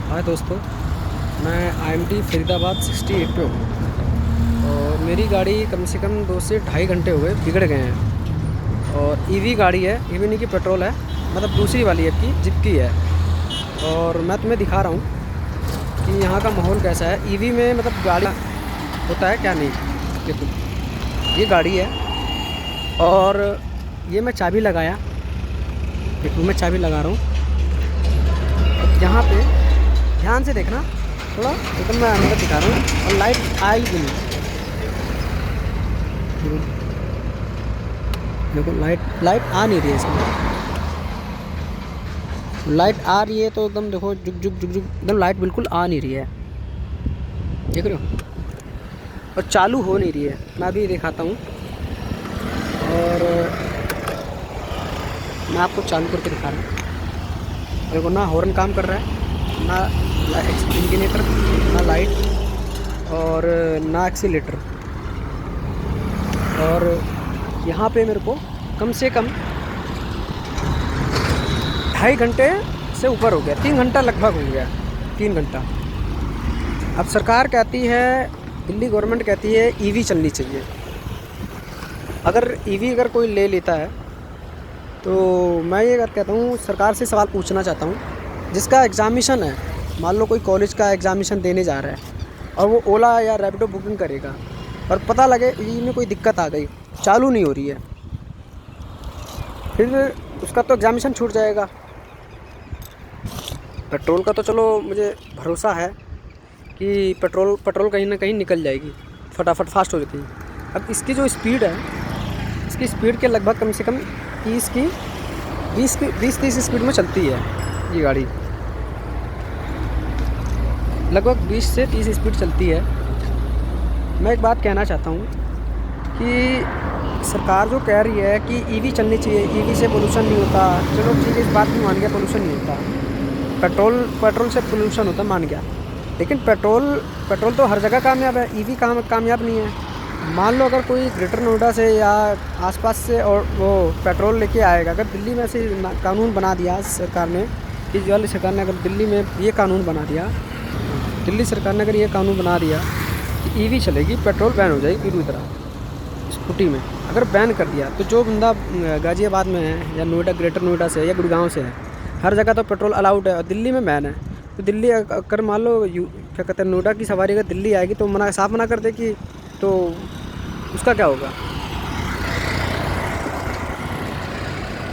हाय दोस्तों, मैं IMT फरीदाबाद 68 पे हूँ और मेरी गाड़ी कम से कम 2 से ढाई घंटे हो गए बिगड़ गए हैं। और ईवी गाड़ी है, ईवी नहीं कि पेट्रोल है, मतलब दूसरी वाली है की जिप की है। और मैं तुम्हें दिखा रहा हूँ कि यहाँ का माहौल कैसा है। ईवी में मतलब गाड़ी होता है क्या नहीं। देखो ये गाड़ी है और ये मैं चाबी लगाया, देखो मैं चाबी लगा रहा हूँ। यहाँ पे ध्यान से देखना थोड़ा, एकदम मैं अंदर दिखा रहा हूँ और लाइट आई भी नहीं। देखो लाइट लाइट आ नहीं रही है इसमें। लाइट आ रही है तो एकदम देखो जुग जुग जुग जुग, एकदम लाइट बिल्कुल आ नहीं रही है, देख रहे हो। और चालू हो नहीं रही है, मैं अभी दिखाता हूँ। और मैं आपको चालू करके दिखा रहा हूँ। देखो ना हॉर्न काम कर रहा है, ना इंडिकेटर, ना लाइट और ना एक्सीलेटर। और यहाँ पे मेरे को कम से कम ढाई घंटे से ऊपर हो गया, 3 घंटा लगभग हो गया, 3 घंटा। अब सरकार कहती है, दिल्ली गवर्नमेंट कहती है ईवी चलनी चाहिए। अगर ईवी अगर कोई ले लेता है तो मैं ये कहता हूँ, सरकार से सवाल पूछना चाहता हूँ। जिसका एग्ज़ामिशन है, मान लो कोई कॉलेज का एग्ज़ामिशन देने जा रहा है और वो ओला या रैपिडो बुकिंग करेगा और पता लगे ईवी में कोई दिक्कत आ गई, चालू नहीं हो रही है, फिर उसका तो एग्ज़ामिशन छूट जाएगा। पेट्रोल का तो चलो मुझे भरोसा है कि पेट्रोल कहीं ना कहीं निकल जाएगी, फटाफट फास्ट हो जाती है। अब इसकी जो स्पीड है, इसकी स्पीड के लगभग कम से कम 20-30 स्पीड में चलती है ये गाड़ी, लगभग 20 से 30 स्पीड चलती है। मैं एक बात कहना चाहता हूँ कि सरकार जो कह रही है कि ईवी चलनी चाहिए, ईवी से पोल्यूशन नहीं होता, चलो ठीक है, इस बात में मान गया पोल्यूशन नहीं होता। पेट्रोल से पोल्यूशन होता, मान गया, लेकिन पेट्रोल तो हर जगह कामयाब है, ईवी कामयाब नहीं है। मान लो अगर कोई ग्रेटर नोएडा से या आसपास से और वो पेट्रोल लेके आएगा, अगर दिल्ली में से कानून बना दिया सरकार ने, केजरीवाल सरकार ने अगर दिल्ली में ये कानून बना दिया, दिल्ली सरकार ने अगर ये कानून बना दिया कि ईवी चलेगी, पेट्रोल बैन हो जाएगी पूरी तरह स्कूटी में, अगर बैन कर दिया तो जो बंदा गाज़ियाबाद में है या नोएडा, ग्रेटर नोएडा से या गुड़गांव से है, हर जगह तो पेट्रोल अलाउड है और दिल्ली में बैन है। तो दिल्ली अगर मान लो क्या कहते हैं, नोएडा की सवारी अगर दिल्ली आएगी तो साफ मना कर दे कि, तो उसका क्या होगा।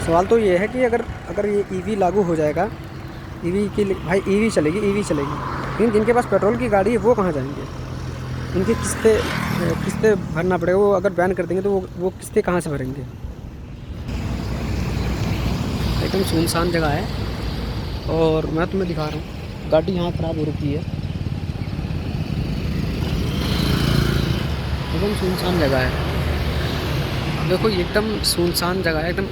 सवाल तो ये है कि अगर ये ईवी लागू हो जाएगा, ईवी की भाई ईवी चलेगी, लेकिन जिनके पास पेट्रोल की गाड़ी है वो कहाँ जाएंगे, उनकी किस्तें भरना पड़ेगा। वो अगर बैन कर देंगे तो वो किस्तें कहाँ से भरेंगे। एकदम सुनसान जगह है और मैं तुम्हें दिखा रहा हूँ, गाड़ी यहाँ ख़राब हो रखी है, एकदम सुनसान जगह है। अब देखो ये एकदम सुनसान जगह है, एकदम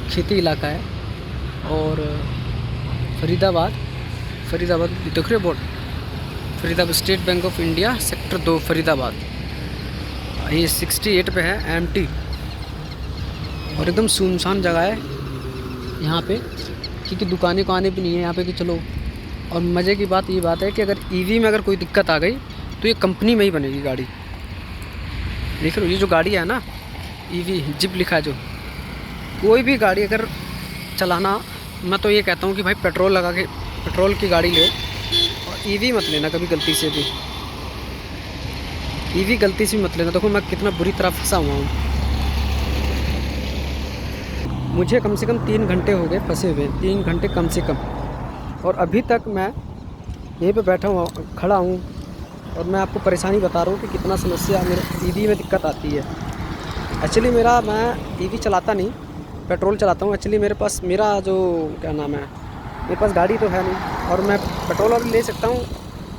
खेती इलाका है। और फरीदाबाद देख रहे हो board, Faridabad, state bank of India sector 2 Faridabad, ये 68 पे है IMT। और एकदम सुनसान जगह है यहाँ पे, क्योंकि दुकानें भी नहीं है यहाँ पे कि चलो। और मज़े की बात ये बात है कि अगर ईवी में अगर कोई दिक्कत आ गई तो ये कंपनी में ही बनेगी गाड़ी। देख लो ये जो गाड़ी है ना, ईवी जिप लिखा है जो, कोई भी गाड़ी अगर चलाना, मैं तो ये कहता हूँ कि भाई पेट्रोल लगा के पेट्रोल की गाड़ी ले, और ईवी मत लेना कभी गलती से भी, ईवी गलती से भी मत लेना। देखो मैं कितना बुरी तरह फंसा हुआ हूँ, मुझे कम से कम 3 घंटे हो गए फंसे हुए, 3 घंटे कम से कम। और अभी तक मैं यहीं पे बैठा हुआ खड़ा हूँ और मैं आपको परेशानी बता रहा हूँ कि कितना समस्या मेरे ईवी में दिक्कत आती है। एक्चुअली मैं ईवी चलाता नहीं, पेट्रोल चलाता हूँ। एक्चुअली मेरा जो क्या नाम है, मेरे पास गाड़ी तो है नहीं, और मैं पेट्रोल वाली ले सकता हूँ,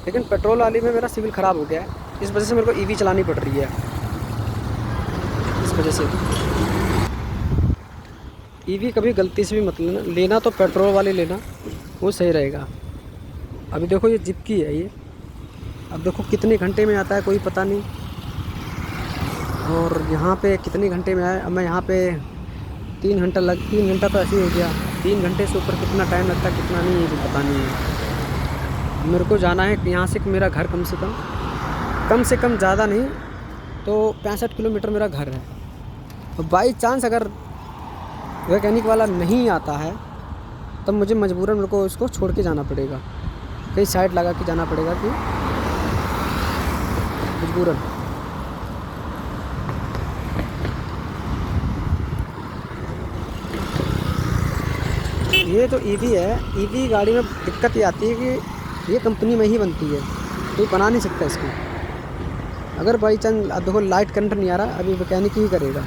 लेकिन पेट्रोल वाली में मेरा सिविल ख़राब हो गया है, इस वजह से मेरे को ईवी चलानी पड़ रही है। इस वजह से ईवी कभी गलती से भी मत लेना तो पेट्रोल वाली लेना, वो सही रहेगा। अभी देखो ये जिप की है ये, अब देखो कितने घंटे में आता है कोई पता नहीं, और यहाँ पे कितने घंटे में आया। अब मैं यहाँ पे 3 घंटा तो ऐसे ही हो गया। 3 घंटे से ऊपर कितना टाइम लगता है कितना नहीं, ये भी पता नहीं है। मेरे को जाना है यहाँ से, मेरा घर कम से कम ज़्यादा नहीं तो 65 किलोमीटर मेरा घर है। और बाई चांस अगर मैकेनिक वाला नहीं आता है तब मुझे मजबूरन मेरे को उसको छोड़ के जाना पड़ेगा, कहीं साइड लगा के जाना पड़ेगा कि मजबूरन। ये तो ईवी है, ईवी गाड़ी में दिक्कत ये आती है कि ये कंपनी में ही बनती है, कोई बना नहीं सकता इसको। अगर बाई चांस देखो लाइट करंट नहीं आ रहा, अभी मैकेनिक ही करेगा।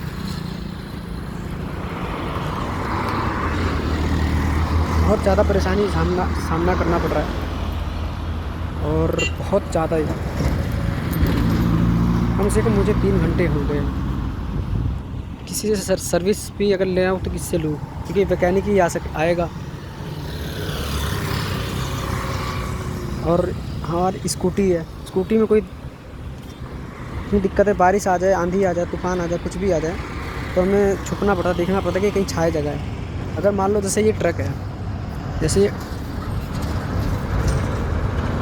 बहुत ज़्यादा परेशानी सामना करना पड़ रहा है, और बहुत ज़्यादा ही, कम से कम मुझे 3 घंटे हो गए। किसी से सर्विस भी अगर ले आऊँ तो किससे लूँ, क्योंकि मैकेनिक ही आएगा। और हमारी स्कूटी है, स्कूटी में कोई इतनी दिक्कत है, बारिश आ जाए, आंधी आ जाए, तूफ़ान आ जाए, कुछ भी आ जाए तो हमें छुपना पड़ता है, देखना पड़ता है कि कहीं छाया जगह है। अगर मान लो जैसे ये ट्रक है, जैसे